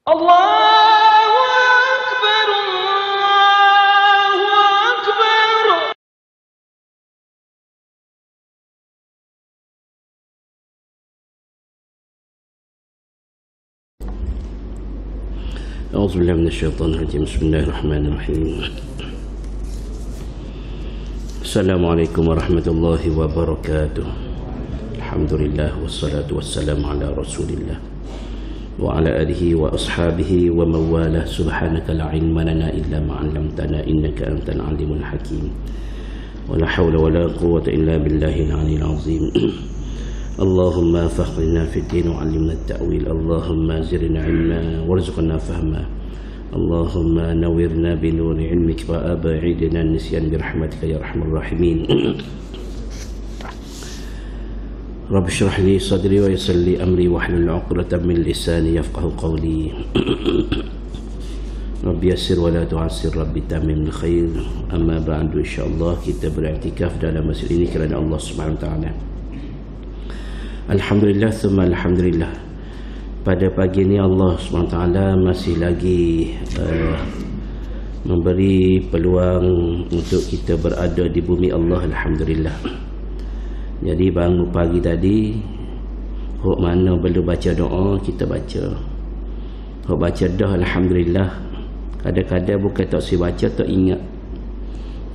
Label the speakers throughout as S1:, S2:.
S1: Allahu Akbar, Allahu Akbar.
S2: A'udzubillahi minasyaitonirrajim. Bismillahirrahmanirrahim. Assalamualaikum warahmatullahi wabarakatuh. Alhamdulillah wassalatu wassalamu ala Rasulillah wa ala alihi wa ashabihi wa mawalah. Subhanaka la ilma lana illa ma 'allamtana innaka antal alimul hakim. Wa la hawla wa la quwwata illa billahil aliyyil azim. Allahumma faqihna fid din wa 'allimna at-ta'wil. Allahumma zidna 'ilma warzuqna fahma. Allahumma nawwirna bi nuri 'ilmika wa ab'idna an-nisyan bi rahmatika ya arhamar rahimin. Rabbi shrah li sadri wa yassir li amri wahlul 'uqdatam min lisani yafqahu qawli. Rabbi yassir wa la tu'assir, Rabbi tamim bil khair. Amma ba'du, insyaallah kita beriktikaf dalam masjid ini kerana Allah Subhanahu wa taala. Alhamdulillah thumma alhamdulillah. Pada pagi ini Allah SWT masih lagi memberi peluang untuk kita berada di bumi Allah. Alhamdulillah. Jadi bangun pagi tadi, hok mana belum baca doa, kita baca. Hok baca dah, alhamdulillah. Kadang-kadang bukan tak si baca, tak ingat.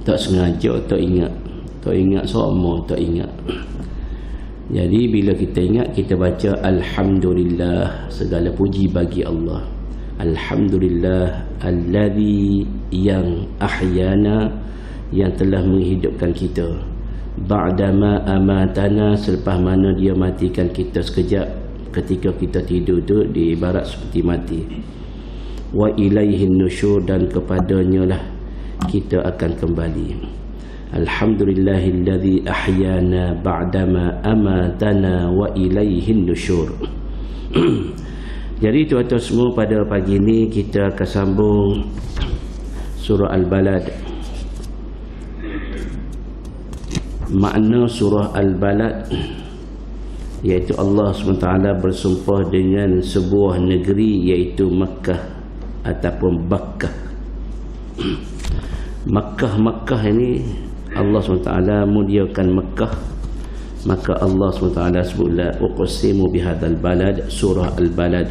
S2: Tak sengaja, tak ingat. Tak ingat semua, tak ingat. Jadi bila kita ingat, kita baca alhamdulillah, segala puji bagi Allah. Alhamdulillah alladzi yang ahyana, yang telah menghidupkan kita. Ba'dama amatana, selepas mana dia matikan kita sekejap. Ketika kita tidur tu diibarat seperti mati. Wa ilaihin nusyur, dan kepadanya lah kita akan kembali. Alhamdulillahilladzi ahyana ba'dama amatana wa ilaihin nusyur. Jadi tuan-tuan semua, pada pagi ini kita akan sambung surah Al-Balad. Makna surah Al-Balad iaitu Allah SWT bersumpah dengan sebuah negeri, iaitu Makkah ataupun Bakkah. Makkah ini Allah SWT muliakan Makkah, maka Allah SWT sebutlah uqsimu bihadzal balad, surah Al-Balad.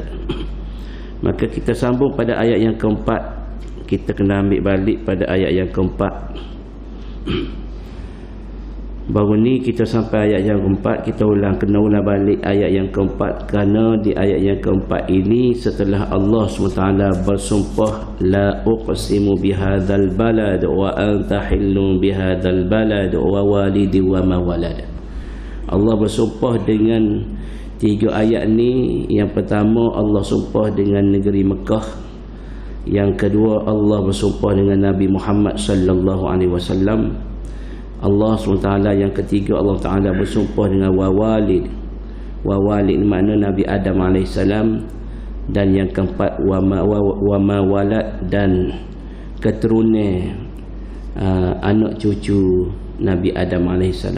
S2: Maka kita sambung pada ayat yang keempat. Kita kena ambil balik pada ayat yang keempat. Baru ni kita sampai ayat yang keempat, kita kena ulang balik ayat yang keempat, kerana di ayat yang keempat ini setelah Allah SWT bersumpah la uqsimu bihadzal balad wa anta hillun bihadzal balad wa walidi wa ma walad. Allah bersumpah dengan tiga ayat ni. Yang pertama, Allah sumpah dengan negeri Mekah. Yang kedua, Allah bersumpah dengan Nabi Muhammad sallallahu alaihi wasallam. Allah SWT yang ketiga, Allah Ta'ala bersumpah dengan wawalid. Wawalid makna Nabi Adam AS. Dan yang keempat, wama walad, dan keturunan anak cucu Nabi Adam AS,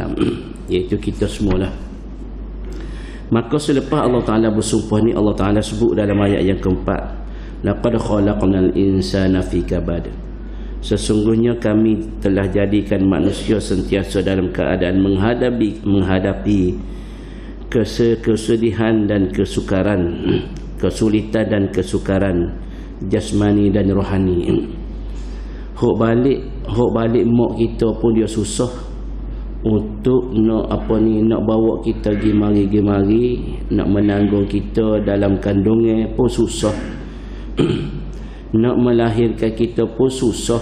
S2: iaitu kita semualah. Maka selepas Allah Ta'ala bersumpah ni, Allah Ta'ala sebut dalam ayat yang keempat, laqad khalaqnal insana fi kabad. Sesungguhnya kami telah jadikan manusia sentiasa dalam keadaan menghadapi kesedihan dan kesukaran, kesulitan dan kesukaran jasmani dan rohani. Hok balik mak kita pun dia susah untuk nak bawa kita pergi mari, nak menanggung kita dalam kandungan pun susah. Nak melahirkan kita pun susah,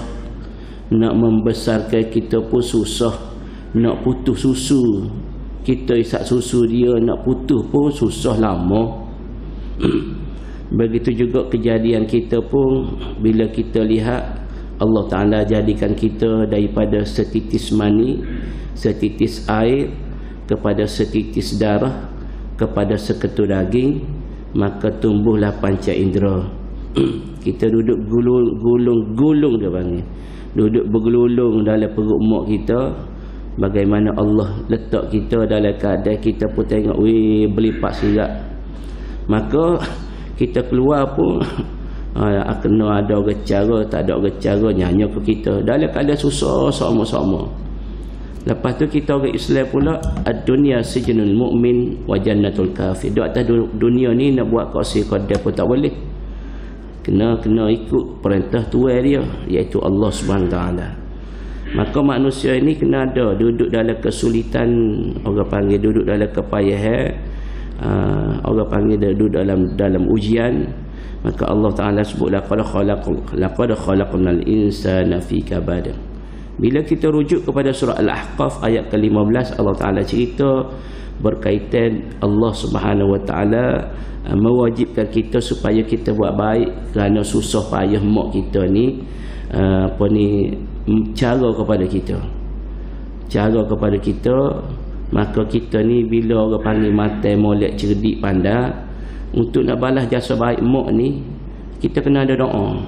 S2: nak membesarkan kita pun susah, nak putus susu kita isak susu dia, nak putus pun susah lama. Begitu juga kejadian kita pun, bila kita lihat Allah Ta'ala jadikan kita daripada setitis mani, setitis air, kepada setitis darah, kepada seketul daging, maka tumbuhlah panca indera. Kita duduk gulung dia panggil, duduk bergelulung dalam perut mak kita. Bagaimana Allah letak kita dalam keadaan kita pun tengok, belipat sirat. Maka kita keluar pun kena ada orang cara, tak ada orang cara nyanyi ke kita dalam keadaan susah sama-sama. Lepas tu kita orang Islam pula, ad-dunya sijnul mu'min wa jannatul kafir. Di atas dunia ni nak buat qasi qadar pun tak boleh. Kena ikut perintah Tuhan dia, iaitu Allah Subhanahu taala. Maka manusia ini kena ada duduk dalam kesulitan, orang panggil duduk dalam kepayahan, orang panggil duduk dalam ujian. Maka Allah Taala sebut laqad khalaqnal insana fi kabad. Bila kita rujuk kepada surah Al-Ahqaf ayat ke-15, Allah Taala cerita berkaitan Allah Subhanahu wa taala mewajibkan kita supaya kita buat baik kerana susah payah mak kita ni cara kepada kita. Maka kita ni bila orang panggil mata molek cerdik pandai, untuk nak balas jasa baik mak ni kita kena ada doa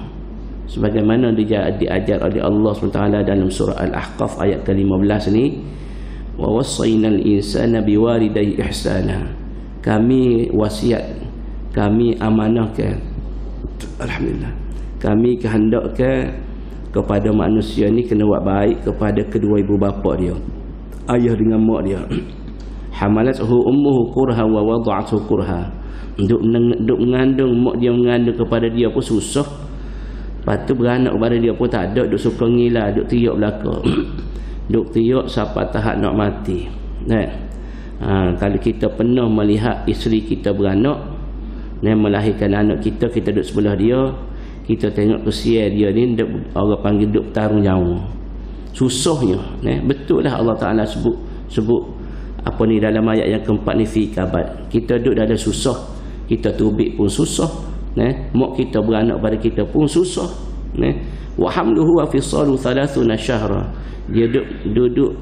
S2: sebagaimana diajar oleh Allah SWT dalam surah Al-Ahqaf ayat ke-15 ni, wa wassaynal insana biwalidayhi ihsana. Kami wasiat, kami amanahkan, alhamdulillah, kami kehendakkan kepada manusia ni kena buat baik kepada kedua ibu bapa dia, ayah dengan mak dia. Hamalathu ummuhu kurha wa wada'athu kurha. Duk mengandung, mak dia mengandung kepada dia pun susah. Lepas tu beranak kepada dia pun tak ada, duk suka ngilah, duk teriak belaka. Duk teriak sampai tahap nak mati. Kalau kita pernah melihat isteri kita beranak, melahirkan anak kita duduk sebelah dia, kita tengok kesian dia ni, orang panggil duk tarung nyawa. Susahnya, betul lah Allah Ta'ala sebut apa ni dalam ayat yang keempat ni, fi kabad. Kita duduk dalam susah, kita tubik pun susah, mak kita beranak pada kita pun susah, wa hamluhu wa fisalu 30 syahra. Dia duduk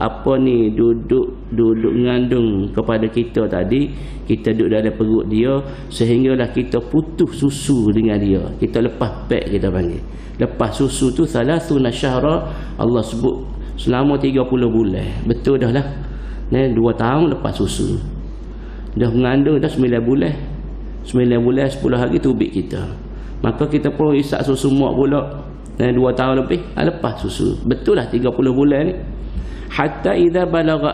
S2: ngandung kepada kita tadi, kita duduk dalam perut dia sehinggalah kita putus susu dengan dia, kita lepas pek, kita panggil lepas susu tu 30 syahra. Allah sebut selama 30 bulan. Betul dah lah, 2 tahun lepas susu. Dah mengandung dah 9 bulan 10 hari tubik kita. Maka kita pun isak susu mak pula 2 tahun lebih lepas susu. Betul lah 30 bulan ni. Hatta idza balagha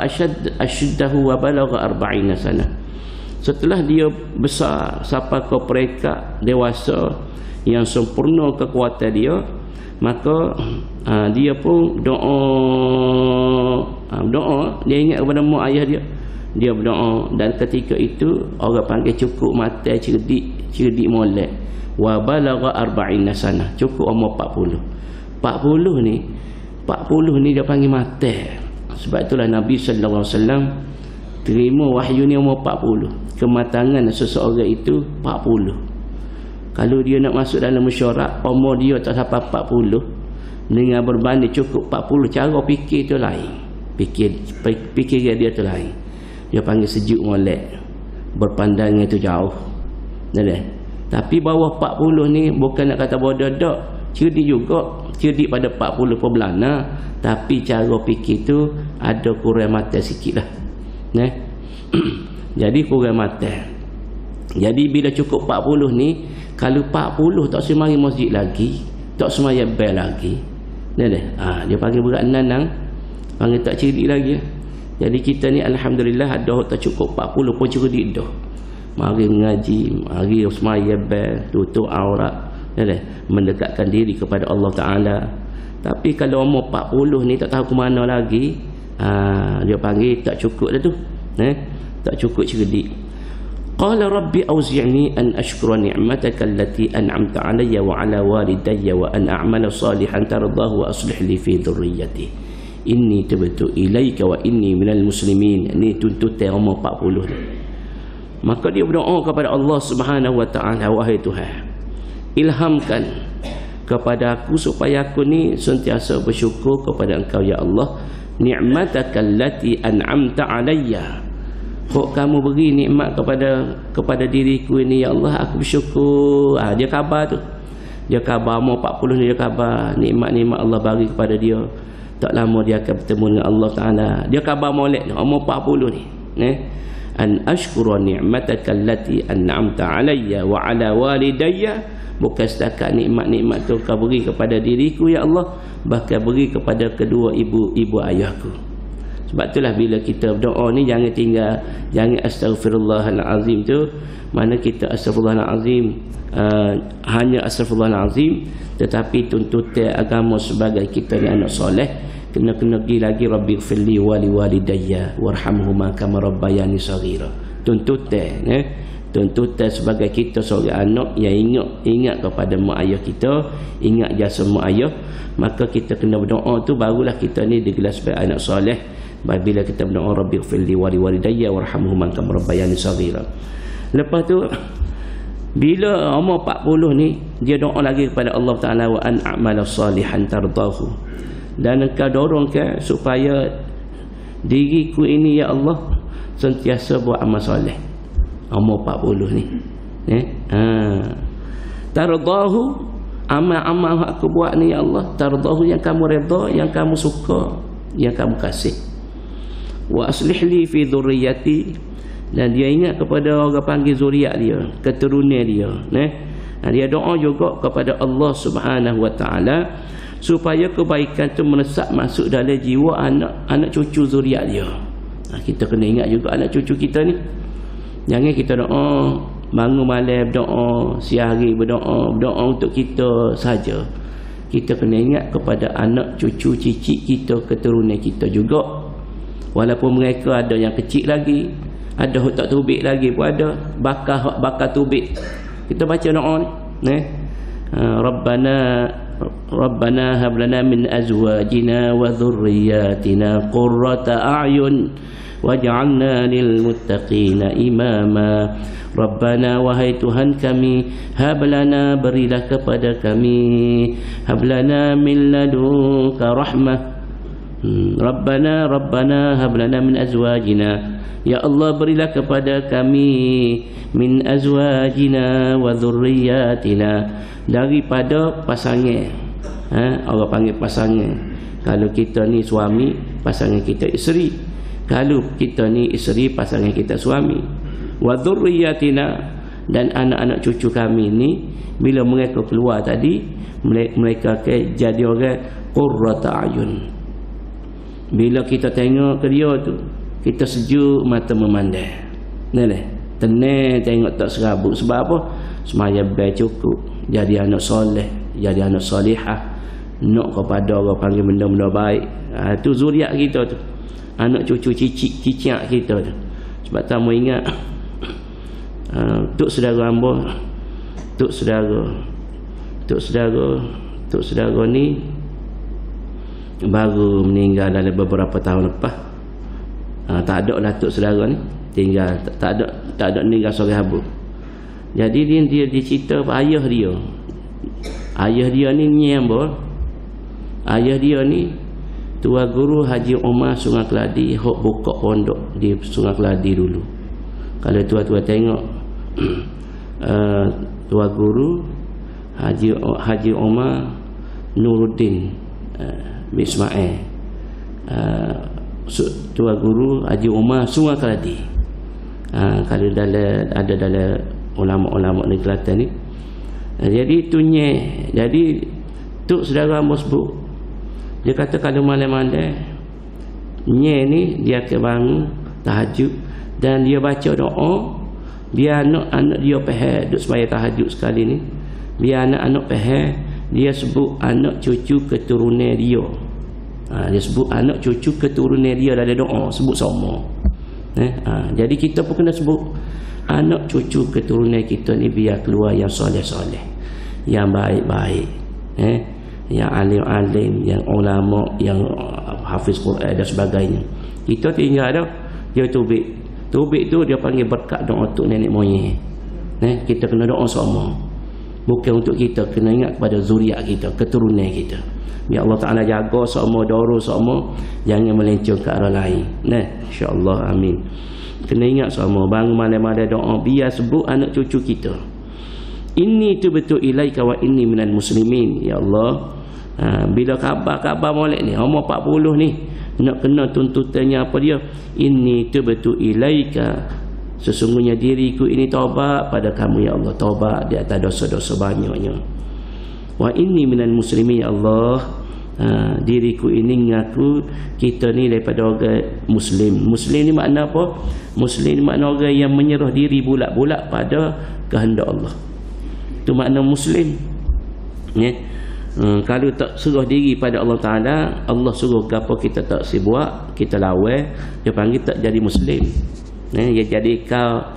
S2: ashuddahu wa balagha 40 sana. Setelah dia besar sampai ke peringkat dewasa yang sempurna kekuatan dia, maka dia pun doa, dia ingat kepada mak ayah dia berdoa. Dan ketika itu orang panggil cukup mata cerdik molek, wa balagha 40 sana, cukup umur 40 ni dia panggil mata. Sebab itulah Nabi sallallahu alaihi wasallam terima wahyu ni umur 40. Kematangan seseorang itu 40. Kalau dia nak masuk dalam mesyuarat, umur dia tak sampai 40, dengan berbanding cukup 40, cara fikir tu lain. Fikir dia tu lain. Dia panggil sejuk molek, berpandangan tu jauh. Tapi bawah 40 ni bukan nak kata bodoh dak, cerdik juga, cerdik pada 40 perbelana, tapi cara fikir tu ada kurang mata sikit lah. Jadi kurang mata. Jadi bila cukup 40 ni, kalau 40 tak semari masjid lagi, tak semaya bel lagi, dia panggil berat nanang, panggil tak cerdik lagi. Jadi kita ni alhamdulillah ada tak cukup 40 pun cerdik dah. Mari mengaji, mari semaya bel, tutup aurat, mendekatkan diri kepada Allah Ta'ala. Tapi kalau umur 40 ni tak tahu ke mana lagi, dia panggil tak cukup dah tu, tak cukup cerdik. Qala rabbi awzi'ni an ashkura ni'mataka allati an'amta 'alayya wa 'ala walidayya wa an a'mala salihan tardahu wa aslih li fi dhurriyyati inni tubtu ilaika wa inni minal muslimin. Ni tuntutan umur 40 ni. Maka dia berdoa kepada Allah Subhanahu wa taala, wahai Tuhan, ilhamkan kepada aku supaya aku ni sentiasa bersyukur kepada Engkau ya Allah, ni'mataka allati an'amta 'alayya. Kok kamu beri nikmat kepada diriku ini ya Allah, aku bersyukur. Dia khabar tu. Dia khabar umur 40 ni, dia khabar nikmat-nikmat Allah bagi kepada dia. Tak lama dia akan bertemu dengan Allah Ta'ala. Dia khabar molek umur 40 ni. an ashkura ni'mataka allati an'amta alayya wa ala walidayya, bukan setakat nikmat-nikmat tu kau beri kepada diriku ya Allah, bahkan beri kepada kedua ibu ayahku. Sebab itulah bila kita berdoa ni jangan tinggal, jangan astaghfirullahalazim tu, mana kita astaghfirullahalazim hanya astaghfirullahalazim, tetapi tuntutan agama sebagai kita ni anak soleh kena pergi lagi rabbighfirli wa liwalidayya warhamhuma kama rabbayani shaghira. Tuntutan tuntutan sebagai kita seorang anak yang ingat kepada mak ayah kita, ingat jasa mak ayah, maka kita kena berdoa tu, barulah kita ni digelar sebagai anak soleh. Bila kita berdoa rabbighfirli wa liwalidayya warhamhuma kama rabbayani shaghira. Lepas tu bila umur 40 ni dia doa lagi kepada Allah Taala, wa an a'mala salihan tardahu, dan engkau dorongkan supaya diriku ini ya Allah sentiasa buat amal soleh. Umur 40 ni tardahu, amal-amal yang aku buat ni ya Allah, tardahu yang kamu redha, yang kamu suka, yang kamu kasih. Wa aslih li fi dhurriyyati, dan dia ingat kepada orang panggil zuriat dia, keturunan dia. Dia doa juga kepada Allah Subhanahu wa taala supaya kebaikan tu meresap masuk dalam jiwa anak cucu zuriat dia. Kita kena ingat juga anak cucu kita ni. Jangan kita doa bangun malam berdoa, siang hari berdoa untuk kita saja. Kita kena ingat kepada anak cucu cicit kita, keturunan kita juga. Walaupun mereka ada yang kecil lagi, ada hak tak tubik lagi pun ada, bakar tubik. Kita baca doa ni, Rabbana hab lana min azwajina wa dhurriyyatina qurrata a'yun waj'alna lil muttaqina imama. Rabbana, wahai Tuhan kami, hab lana, berilah kepada kami, hab lana min ladunka rahmah. Rabbana hab lana min azwajina, ya Allah berilah kepada kami min azwajina wa dhurriyyatina, daripada pasangan. Orang panggil pasangan, kalau kita ni suami, pasangan kita isteri. Kalau kita ni isteri, pasangan kita suami. Wa dhurriyyatina, dan anak-anak cucu kami ni bila mereka keluar tadi, mereka akan jadi orang qurrata ayun. Bila kita tengok ke dia tu, kita sejuk mata memandang. Tenang tengok, tak serabut. Sebab apa? Semaya baik cukup, jadi anak soleh, jadi anak solihah, nak kepada orang panggil benda-benda baik. Tu zuriat kita tu, anak cucu cicak kita tu. Sebab tamu ingat tok saudara hamba, tok saudara ni baru meninggal dalam beberapa tahun lepas. Tak ada lah tok saudara ni tinggal, tak ada meninggal seorang hamba. Jadi dia cerita ayah dia ni nyambol. Ayah dia ni Tuan Guru Haji Omar Sungai Keladi, hok buka pondok di Sungai Keladi dulu. Kalau tuan-tuan tengok Tuan Guru Haji Omar Nuruddin Ismail, Tuan Guru Haji Omar Sungai Keladi. Kalau ada dalam ulama-ulama di Kelantan ni. Jadi itunya, jadi tok saudara sebut, dia kata kalau malam-malam ni dia akan bangun tahajud dan dia baca doa, biar anak-anak dia faham duk sembahyang tahajud sekali ni, biar anak-anak faham, dia sebut anak cucu keturunan dia. Dia sebut anak cucu keturunan dia dalam doa, sebut sama. Jadi kita pun kena sebut anak cucu keturunan kita ni biar keluar yang soleh-soleh, yang baik-baik, yang alim-alim, yang ulama, yang hafiz Quran dan sebagainya. Kita tinggal dah dia tubik tu dia panggil berkat doa untuk nenek moyang. Kita kena doa sama, bukan untuk kita, kena ingat kepada zuriat kita, keturunan kita. Biar Allah Ta'ala jaga sama, doro sama, jangan melencong ke arah lain. InsyaAllah, amin. Kena ingat sama, bangun malam-malam doa, biar sebut anak cucu kita, inni tubtu ilaika wa inni minal muslimin. Ya Allah, bila khabar molek ni umur 40 ni nak kena tuntutannya apa dia, inni tubtu ilaika Sesungguhnya diriku ini taubat pada kamu ya Allah, taubat di atas dosa-dosa banyaknya. Wa inni minal muslimin ya Allah, diriku ini ngaku kita ni daripada orang muslim. Muslim ni makna apa? Muslim ni makna orang yang menyerah diri bulat-bulat pada kehendak Allah. Itu makna muslim. Ya. Kalau tak serah diri pada Allah Ta'ala, Allah suruh apa kita tak buat, kita lawan, dia panggil tak jadi muslim. Dia jadi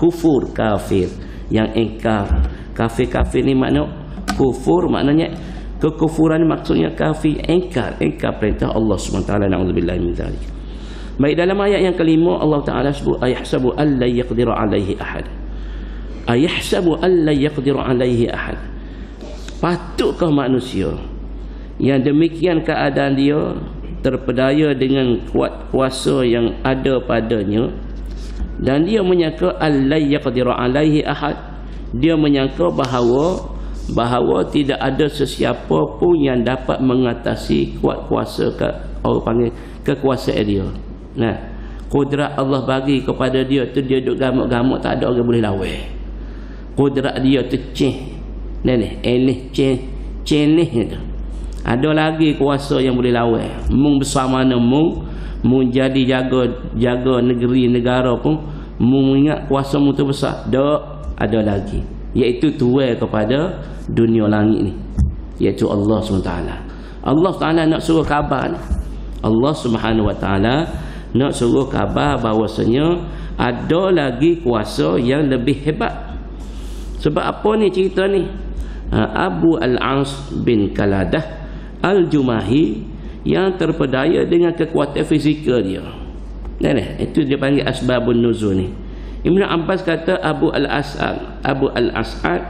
S2: kufur, kafir. Yang engkar kafir ni makna kufur, maknanya kekufuran maksudnya kafir, engkar perintah Allah SWT. Na'udzubillah min dzalik. Baik, dalam ayat yang kelima Allah Ta'ala sebut ayahsabu alla yaqdiru alaihi ahad. Ayahsabu alla yaqdiru alaihi ahad. Patutkah manusia yang demikian keadaan dia terpedaya dengan kuat kuasa yang ada padanya, dan dia menyangka alla yaqdiru alaihi ahad, dia menyangka bahawa tidak ada sesiapa pun yang dapat mengatasi kuat kuasa orang panggil kekuasaan dia. Nah, kudrat Allah bagi kepada dia tu, dia duduk gamuk-gamuk, tak ada orang boleh lawan. Kudrat dia tu cenih tu. Ada lagi kuasa yang boleh lawan. Mung besar mana mung jadi jaga negeri negara pun, mung ingat kuasa mu tu besar. Tak ada lagi, iaitu tuai kepada dunia langit ni, iaitu Allah SWT. Allah Ta'ala nak suruh khabar ni. Allah Subhanahu Wa Ta'ala nak suruh khabar bahawasanya ada lagi kuasa yang lebih hebat. Sebab apa ni cerita ni? Abu Al-As bin Qaladah Al-Jumahi yang terpedaya dengan kekuatan fizikal dia. Itu dia panggil asbabun nuzul ni. Ibn Abbas kata Abu Al-As'ad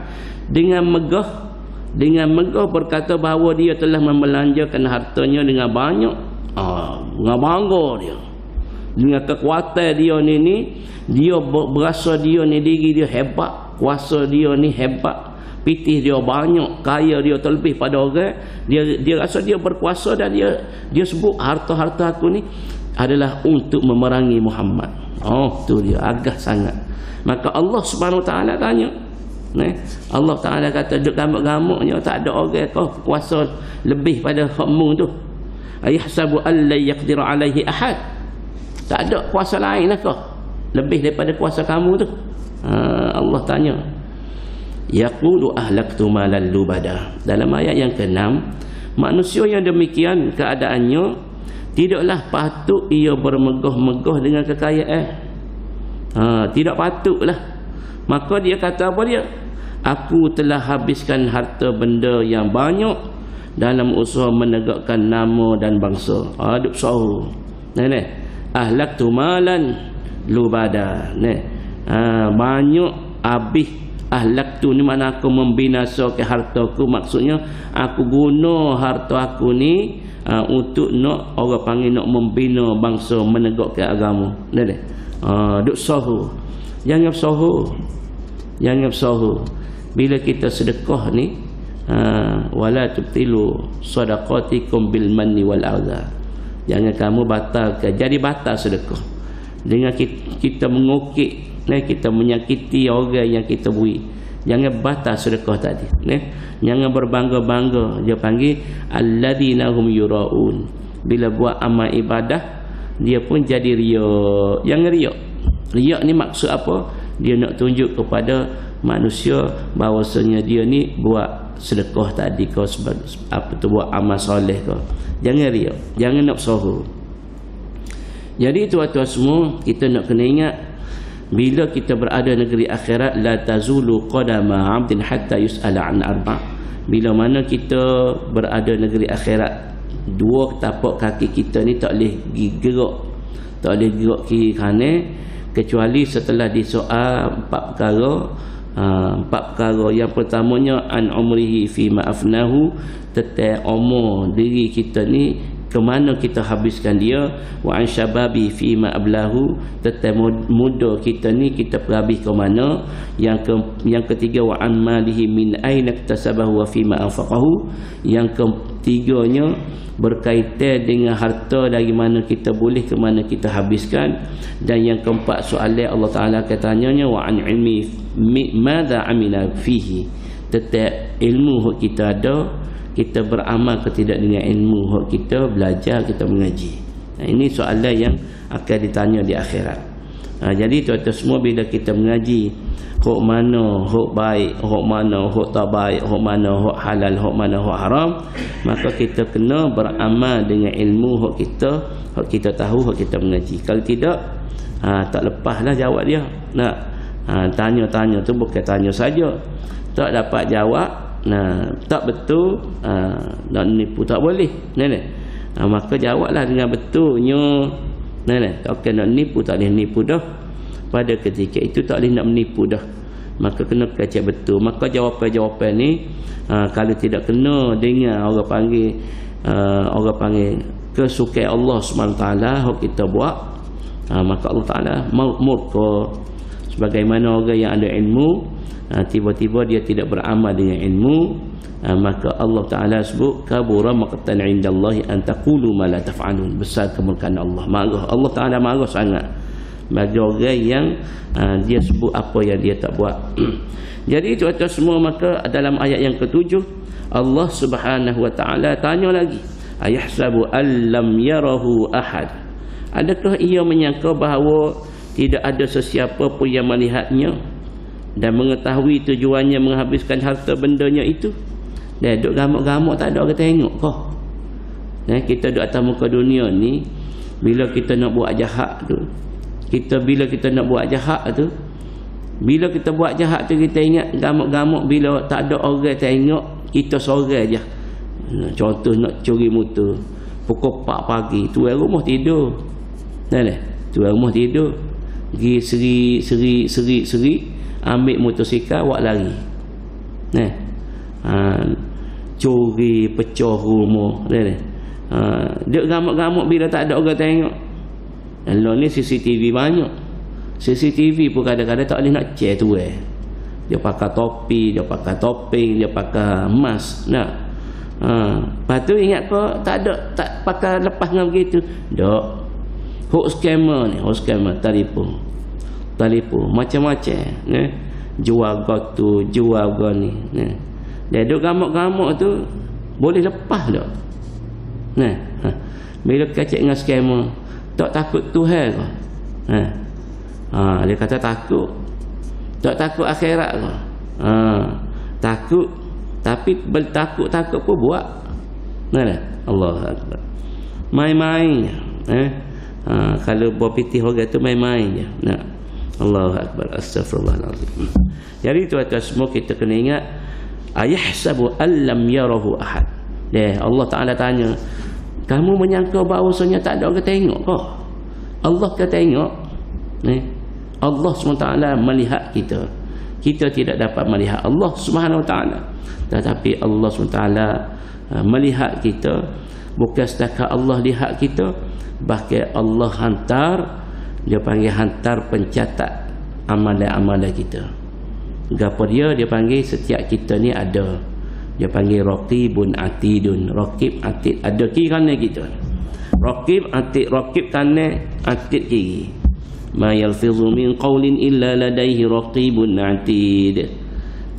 S2: dengan megah berkata bahawa dia telah membelanjakan hartanya dengan banyak. Dengan bangga dia, dengan kekuatan dia ni dia berasa dia ni diri dia hebat, kuasa dia ni hebat, pitih dia banyak, kaya dia terlebih pada orang. Dia rasa dia berkuasa, dan dia sebut harta-harta aku ni adalah untuk memerangi Muhammad. Tu dia agak sangat. Maka Allah Subhanahu Wa Ta'ala tanya, Allah Ta'ala kata duk gamuk-gamuknya, tak ada orang kau kuasa lebih pada hakmu tu. Ayahsabu alla yaqdiru alaihi ahad. Tak ada kuasa lain lah kau lebih daripada kuasa kamu tu. Allah tanya. Yaqulu ahlaktu malan lubada. Dalam ayat yang ke-6, manusia yang demikian keadaannya tidaklah patut ia bermegah-megah dengan kekayaan. Tidak patutlah. Maka dia kata apa dia? Aku telah habiskan harta benda yang banyak dalam usaha menegakkan nama dan bangsa. Duk sahur. Ahlaktu malan lubada. Banyak habis. Ahlaktu ni mana aku membinasakan hartaku. Maksudnya aku guna harta aku ni untuk nak orang panggil nak membina bangsa, menegakkan agama. Duk sahur. Jangan sahur. Bila kita sedekah ni, wala tubtilu sadaqatikum bil manni wal adha. Jangan kamu batalkan, jadi batal sedekah dengan kita mengukit, kita menyakiti orang yang kita beri. Jangan batal sedekah tadi. Jangan berbangga-bangga. Dia panggil alladzina hum yuraun. Bila buat amal ibadah, dia pun jadi riak. Jangan riak. Riak ni maksud apa? Dia nak tunjuk kepada manusia bahawasanya dia ni buat sedekah tadi kau sebagai apa tu, buat amal soleh kau. Jangan riak, jangan nak sahur. Jadi tuan-tuan semua, kita nak kena ingat, bila kita berada negeri akhirat, la tazulu qadama 'abdin hatta yus'ala 'an arba'. Bila mana kita berada negeri akhirat, dua tapak kaki kita ni tak boleh gerak, tak boleh gerak kiri kanan, kecuali setelah disoal empat perkara. Yang pertamanya an umrihi fi ma'afnahu, tentang umur diri kita ni ke mana kita habiskan dia, wa an syababi fi ma ablahu, tentang muda kita ni kita perhabis ke mana. Yang ketiga, wa an malihi min aina iktasabahu wa fi ma anfaqahu. Yang ketiganya berkaitan dengan harta, dari mana kita boleh ke mana kita habiskan. Dan yang keempat, soalan Allah Taala katanya wa an ilmi madza amila fihi, tentang ilmu hak kita ada, kita beramal ke tidak dengan ilmu hak kita belajar, kita mengaji. Ini soalan yang akan ditanya di akhirat. Jadi tuan-tuan semua, bila kita mengaji hak mana hak baik, hak mana hak tak baik, hak mana hak halal, hak mana hak haram, maka kita kena beramal dengan ilmu hak kita tahu, hak kita mengaji. Kalau tidak, tak lepaslah jawab dia. Nak tanya-tanya tu bukan tanya saja, tak dapat jawab, tak betul, nak nipu tak boleh. Maka jawablah dengan betulnya. Tak kena nak nipu, tak boleh nipu dah. Pada ketika itu tak boleh nak menipu dah. Maka kena kacak betul. Maka jawapan-jawapan ni kalau tidak kena dengan orang panggil kesukaan Allah SWT hak kita buat, maka Allah Taala murka. Sebagaimana orang yang ada ilmu, tiba-tiba dia tidak beramal dengan ilmu, maka Allah Taala sebut kabura maqtan indallahi an taqulu ma la taf'alun. Besar kemurkaan Allah, marah Allah Taala, marah sangat bagi orang yang dia sebut apa yang dia tak buat. Jadi tuan-tuan semua, maka dalam ayat yang ketujuh Allah Subhanahu wa taala tanya lagi, ayahsabu allam yarahu ahad, adakah ia menyangka bahawa tidak ada sesiapa pun yang melihatnya dan mengetahui tujuannya menghabiskan harta bendanya itu. Dia duduk gamuk-gamuk, tak ada orang tengok kau. Kita duduk atas muka dunia ni, bila kita nak buat jahat tu, bila kita buat jahat tu, kita ingat gamuk-gamuk, bila tak ada orang tengok, kita sorang je. Contoh nak curi motor pukul 4 pagi, tuan rumah tidur. Tuan rumah tidur, pergi seri ambil motosikal, buat lari. Curi, pecah rumah. Dia gamuk-gamuk bila tak ada orang tengok. Kalau ni CCTV banyak. CCTV pun kadang-kadang tak boleh nak cek tu. Dia pakai topi, dia pakai topeng, dia pakai mask. Lepas tu ingat kau tak ada, tak pakai lepas dengan begitu. Tak. Hoax scammer ni, telefon macam-macam. Jual gotu, jual goni. Dia duk gamuk-gamuk tu boleh lepas tak? Bila kacak dengan scammer, tak takut Tuhan ke? Dia kata takut. Tak takut akhirat ke? Takut. Tapi bertakut-takut pun buat. Allah Akbar. Main-main. Kalau buat pitih orang tu main-main je. Allahu Akbar. Astaghfirullahaladzim. Jadi tuan-tuan semua, kita kena ingat, ayahsabu allam yarahu ahad. Allah Ta'ala tanya, kamu menyangka bahawasanya tak ada orang tengok kau? Allah ke tengok? Allah SWT melihat kita. Kita tidak dapat melihat Allah Subhanahu Wa Ta'ala, tetapi Allah SWT melihat kita. Bukan setakat Allah lihat kita, bahkan Allah hantar, dia panggil hantar pencatat amalan-amalan kita. Gapo dia panggil setiap kita ni ada. Dia panggil raqibun atidun. Raqib, atid, ada kiri kanan kita. Raqib, atid, raqib kanan, atid kiri. Ma yalfizu min qawlin illa ladaihi raqibun atid.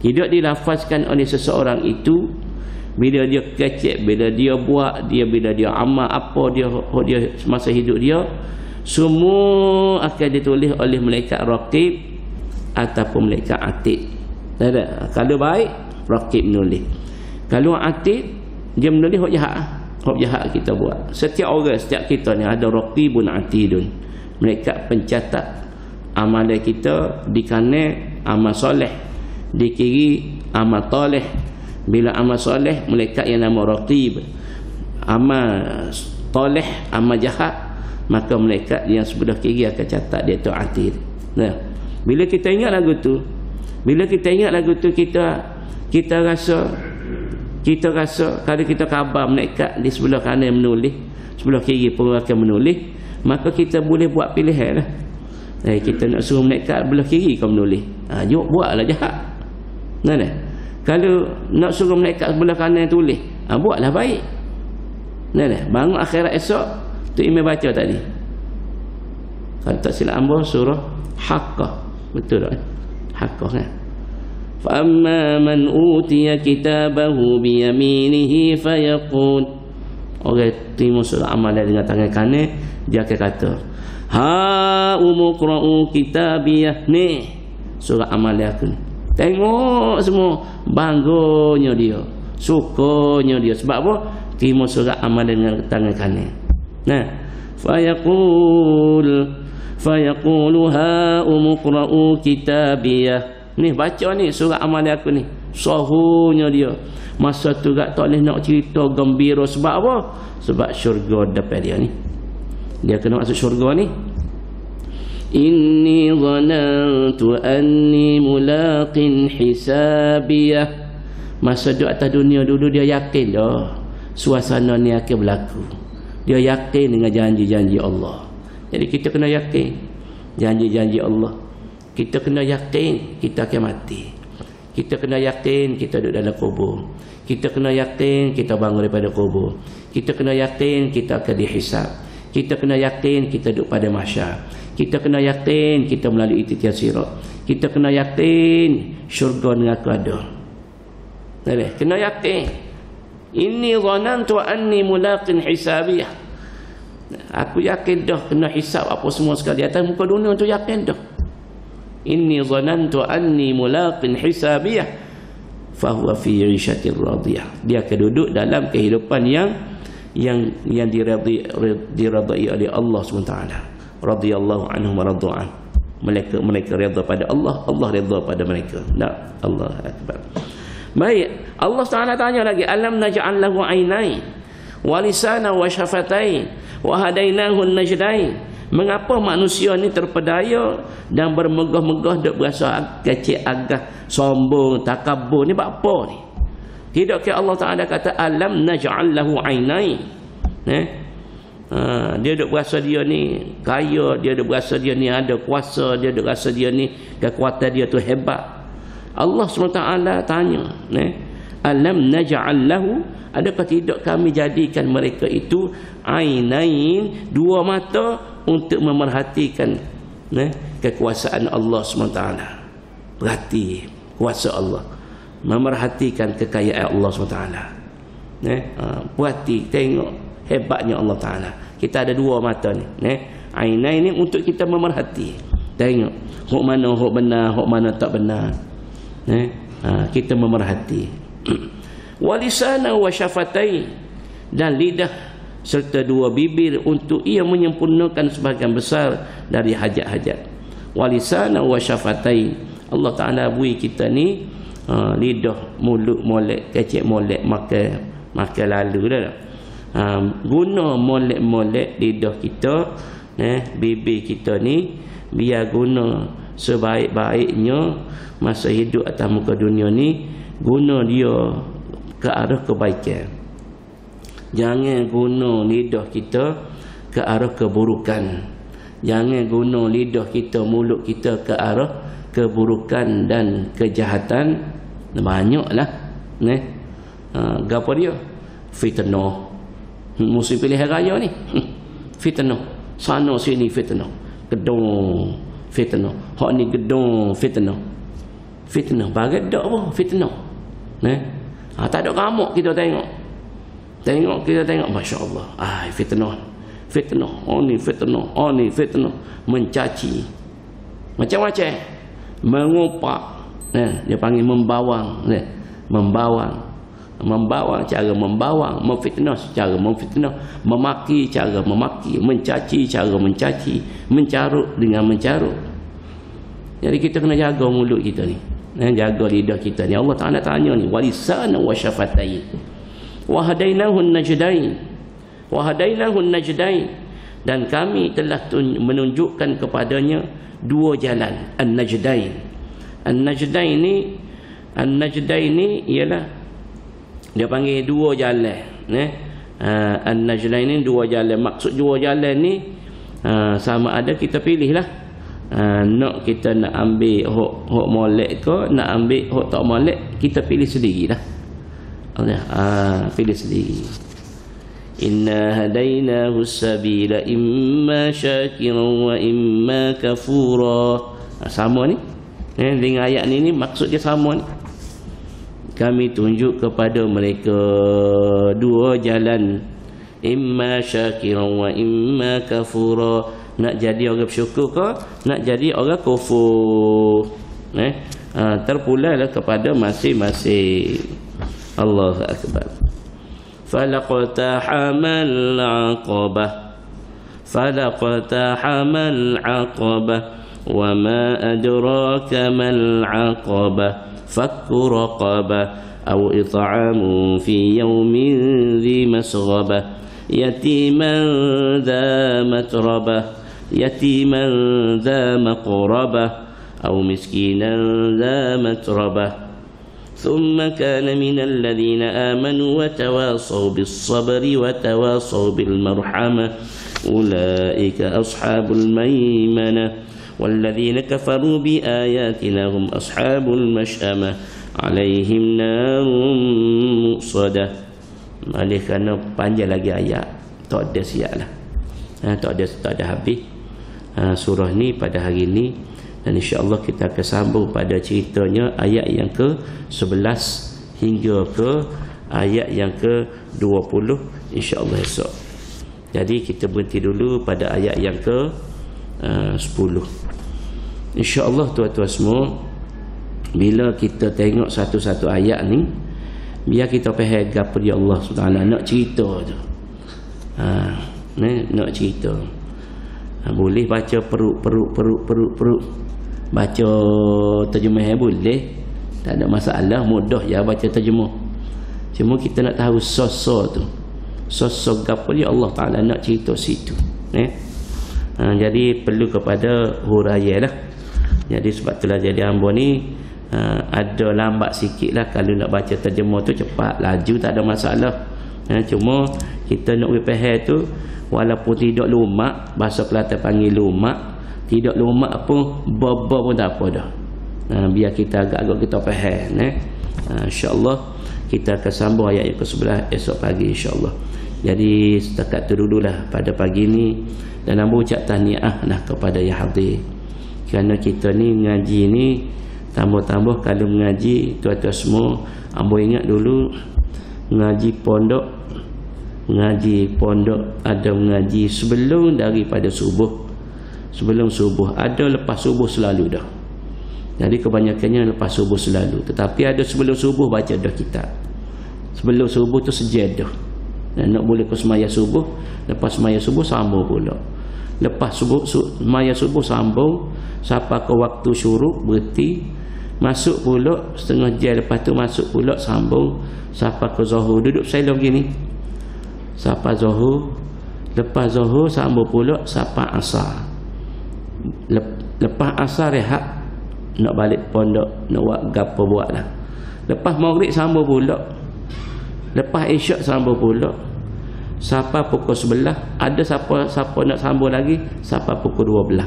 S2: Tidak dilafazkan oleh seseorang itu, bila dia kecek, bila dia buat, bila dia amal apa dia semasa hidup dia, semua akan ditulis oleh malaikat raqib ataupun malaikat atid. Kalau baik, raqib menulis. Kalau atid, dia menulis hak jahat kita buat. Setiap orang, setiap kita ni ada raqibun atidun. Malaikat pencatat amalan kita. Di kanan amal soleh, di kiri amal toleh. Bila amal soleh, malaikat yang nama raqib. Amal toleh, amal jahat, maka malaikat yang sebelah kiri akan catat dia tu atid. Bila kita ingat lagu tu, kita rasa kalau kita khabar malaikat di sebelah kanan menulis, sebelah kiri pun akan menulis, maka kita boleh buat pilihan lah. Kita nak suruh malaikat belah kiri kau menulis, jawab buatlah jahat. Nah, kalau nak suruh malaikat sebelah kanan tulis, buatlah baik. Nah, bangun akhirat esok tu Imam baca tadi, kalau tak silap ambil surah Haqqah, betul tak? Haqqah kan. Fa amma man utiya kitabahu bi yaminihi fayaqul, orang terima surah amal dengan tangan kanan, dia akan kata, ha umqra'u kitabiyah, ni surah amal aku ni. Tengok semua bangganya dia, sukanya dia. Sebab apa? Terima surah amal dengan tangan kanan. Nah, fayaqulu ha umqra'u kitabiyah, ni baca ni surah amal aku ni. Sahunya dia. Masa tu tak boleh nak cerita gembira. Sebab apa? Sebab syurga depan dia ni. Dia kena masuk syurga ni. Inni dhanantu anni mulaqin hisabiyah. Masa duduk atas dunia dulu dia yakin dah suasana ni akan berlaku. Dia yakin dengan janji-janji Allah. Jadi kita kena yakin janji-janji Allah. Kita kena yakin kita akan mati. Kita kena yakin kita duduk dalam kubur. Kita kena yakin kita bangun daripada kubur. Kita kena yakin kita akan dihisab. Kita kena yakin kita duduk pada mahsyar. Kita kena yakin kita melalui titian sirat. Kita kena yakin syurga dengan aku ada. Kena yakin. Inni dhanantu anni mulaqin hisabiyah. Aku yakin dah kena hisab apa semua sekali atas muka dunia tu, yakin dah. Inni dhanantu anni mulaqin hisabiyah fahuwa fi 'ishatir radiyah. Dia akan duduk dalam kehidupan yang diradai oleh Allah SWT. Radhiyallahu anhum wa radu'an. Mereka redha pada Allah, Allah redha pada mereka. Nah, Allah akbar. Baik, Allah Taala tanya lagi, alam naj'al lahu 'ainain wa lisanan wa syafatain wa hadainahu najdain. Mengapa manusia ni terpedaya dan bermegah-megah duk berasa kecil, agah, sombong, takabur ni apa ni? Tidak ke Allah Taala kata alam naj'al lahu 'ainain. Dia duk berasa dia ni kaya, dia duk berasa dia ni ada kuasa, dia duk rasa dia ni kekuatan dia tu hebat. Allah SWT tanya, alam naj'al lahu, adakah tidak kami jadikan mereka itu ainain, dua mata untuk memerhatikan kekuasaan Allah SWT. Perhati kuasa Allah, memerhatikan kekayaan Allah SWT. Perhati, tengok hebatnya Allah Ta'ala. Kita ada dua mata ni, ainain ni untuk kita memerhati, tengok hok mana hok benar, hok mana tak benar. Kita memerhati. Walisana wa syafatai, dan lidah serta dua bibir untuk ia menyempurnakan sebahagian besar dari hajat-hajat. Walisana wa syafatai, Allah Ta'ala beri kita ni lidah, mulut molek, kecek molek, makan lalu dah. Guna molek-molek lidah kita, bibir kita ni, biar guna sebaik-baiknya masa hidup atas muka dunia ni. Guna dia ke arah kebaikan. Jangan guna lidah kita ke arah keburukan. Jangan guna lidah kita, mulut kita ke arah keburukan dan kejahatan. Banyaklah gapo dia? Fitnah. Musim pilihan raya ni fitnah, sana sini fitnah, gedung fitnah, hak ni gedung fitnah. Fitnah bagai dak apa fitnah. Tak ada kamuk kita tengok. Kita tengok, masya-Allah. Fitnah. Oh ni fitnah, mencaci. Macam-macam. Mengupak. Dia panggil membawang, membawang, cara membawang, memfitnah cara memfitnah, memaki cara memaki, mencaci cara mencaci, mencarut dengan mencarut. Jadi kita kena jaga mulut kita ni, jaga lidah kita ni. Allah Ta'ala tanya ni, walisana wa syafatain wa hadainahu najdain, dan kami telah menunjukkan kepadanya dua jalan. An-najdain ni ialah dia panggil dua jalan, An-Najlain ni dua jalan. Maksud dua jalan ni sama ada kita pilih lah. Nak kita nak ambil hok molek ke, nak ambil hok tak molek, kita pilih sendirilah. Pilih sendiri. Inna hadainahu sabila imma syakiran wa imma kafura. Sama ni. Dengan ayat ni maksud dia sama ni. Kami tunjuk kepada mereka dua jalan, imma syakiran wa imma kafura. Nak jadi orang bersyukur ke, nak jadi orang kufur. Terpulailah kepada masing-masing. Allahu akbar. Falaqtahamal aqabah, falaqtahamal aqabah, wa ma adraka mal aqabah, fakku raqabah, aw it'amun fi yawmin dhi masghabah, yatiman dha matrabah, يتيما ذا مقربة أو مسكينا ذا متربة ثم كان من الذين آمنوا وتواصوا بالصبر وتواصوا بالمرحمة أولئك أصحاب الميمنة والذين كفروا بآياتنا هم أصحاب المشأمة عليهم نار مؤصدة. Oleh kerana panjang lagi ayat, tak ada siap lah, tak ada habis surah ni pada hari ni. Dan insya-Allah kita akan sambung pada ceritanya ayat yang ke-11 hingga ke ayat yang ke-20 insya-Allah esok. Jadi kita berhenti dulu pada ayat yang ke-10. Insya-Allah tuan-tuan semua, bila kita tengok satu-satu ayat ni, biar kita faham apa dia Allah SWT nak cerita tu. Nak cerita. Boleh baca perut. Baca terjemah boleh, tak ada masalah, mudah je baca terjemah. Cuma kita nak tahu sosok tu, sosok apa dia Allah Ta'ala nak cerita situ. Jadi perlu kepada huraian lah. Jadi sebab itulah jadi hamba ni ada lambat sikit lah. Kalau nak baca terjemah tu cepat, laju, tak ada masalah. Cuma kita nak faham tu, walaupun tidak lumak, bahasa Kelantan panggil lumak, tidak lumak pun baba pun tak apa dah. Biar kita agak-agak kita faham. InsyaAllah kita akan sambung ayat yang ke-11 esok pagi insyaAllah. Jadi setakat tu dululah pada pagi ni. Dan ambo ucap tahniah lah kepada yang hadir. Kerana kita ni mengaji ni, tambah-tambah kalau mengaji, tuan-tuan semua, ambo ingat dulu mengaji pondok ada mengaji sebelum daripada subuh, sebelum subuh ada, lepas subuh selalu dah. Jadi kebanyakannya lepas subuh selalu. Tetapi ada sebelum subuh baca dah kitab. Sebelum subuh tu sejadah. Dan nak boleh ke semaya subuh, lepas semaya subuh sambung pula. Lepas subuh semaya subuh sambung sampai ke waktu syuruk berhenti, masuk pula setengah jam lepas tu masuk pula sambung sampai ke zuhur, duduk silap gini sampai zuhur. Lepas zuhur sambung pula sampai asar. Lepas asar rehat, nak balik pondok, nak buat gapo buat lah. Lepas maghrib sambung pula. Lepas isyak sambung pula sampai pukul 11. Ada siapa nak sambung lagi sampai pukul 12.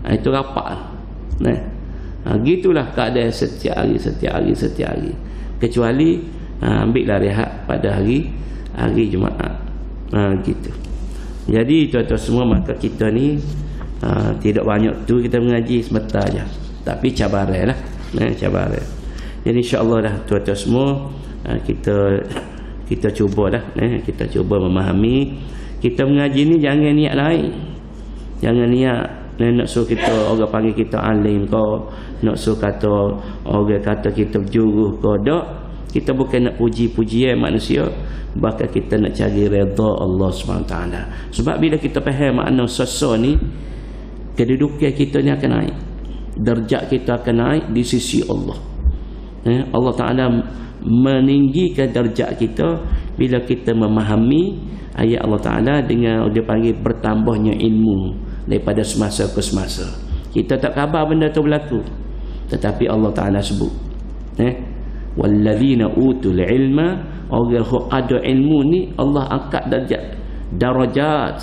S2: Itu rapat. Gitulah keadaan setiap hari. Kecuali ambillah rehat pada hari Jumaat. Gitu. Jadi tuan-tuan semua, maka kita ni tidak banyak tu kita mengaji sebentar aja. Tapi cabaran lah. Cabaran. Jadi insya-Allah dah tuan-tuan semua, kita cubalah, kita cuba memahami. Kita mengaji ni jangan niat lain. Jangan niat nak suruh kita orang panggil kita alim kau, nak suruh kata orang kata kita berjuruh kau. Tak. Kita bukan nak puji-pujian manusia, bahkan kita nak cari redha Allah SWT. Sebab bila kita faham makna sosok ni, kedudukan kita ni akan naik, darjat kita akan naik di sisi Allah. Allah Ta'ala meninggikan darjat kita bila kita memahami ayat Allah Ta'ala dengan dia panggil bertambahnya ilmu daripada semasa ke semasa. Kita tak khabar benda tu berlaku, tetapi Allah Ta'ala sebut walladzina utul ilma orang yang ada ilmu ni Allah angkat darajat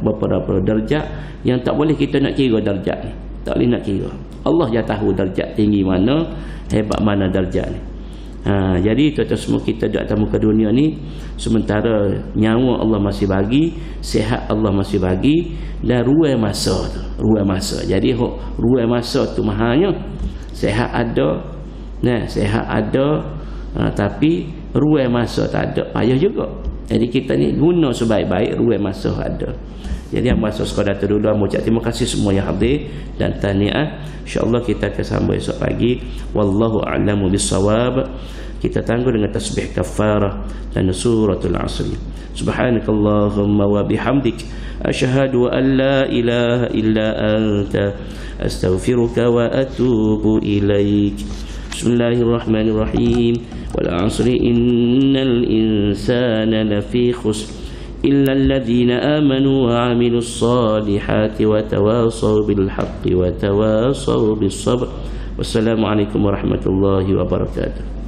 S2: beberapa darjat yang tak boleh kita nak kira darjat ni, tak boleh nak kira. Allah je tahu darjat tinggi mana, hebat mana darjat ni. Jadi tuan-tuan semua, kita di atas muka dunia ni sementara nyawa Allah masih bagi, sihat Allah masih bagi, dan ruang masa tu, ruang masa. Jadi ruang masa tu mahalnya. Sihat ada, sihat ada, tapi ruang masa tak ada, payah juga. Jadi kita ni guna sebaik-baik ruang masa ada. Jadi yang masa sekadar tu dulu, mengucap terima kasih semua yang hadir dan tahniah. InsyaAllah kita akan sambung esok pagi. Wallahu a'lamu bissawab. Kita tangguh dengan tasbih kafarah dan suratul asr. Subhanakallahumma wa bihamdik, asyhadu an la ilaha illa anta, astaghfiruka wa atubu ilaik. Bismillahirrahmanirrahim. Wal 'asri innal insana lafi khusr إلا الذين آمنوا وعملوا الصالحات وتواصوا بالحق وتواصوا بالصبر. والسلام عليكم ورحمة الله وبركاته.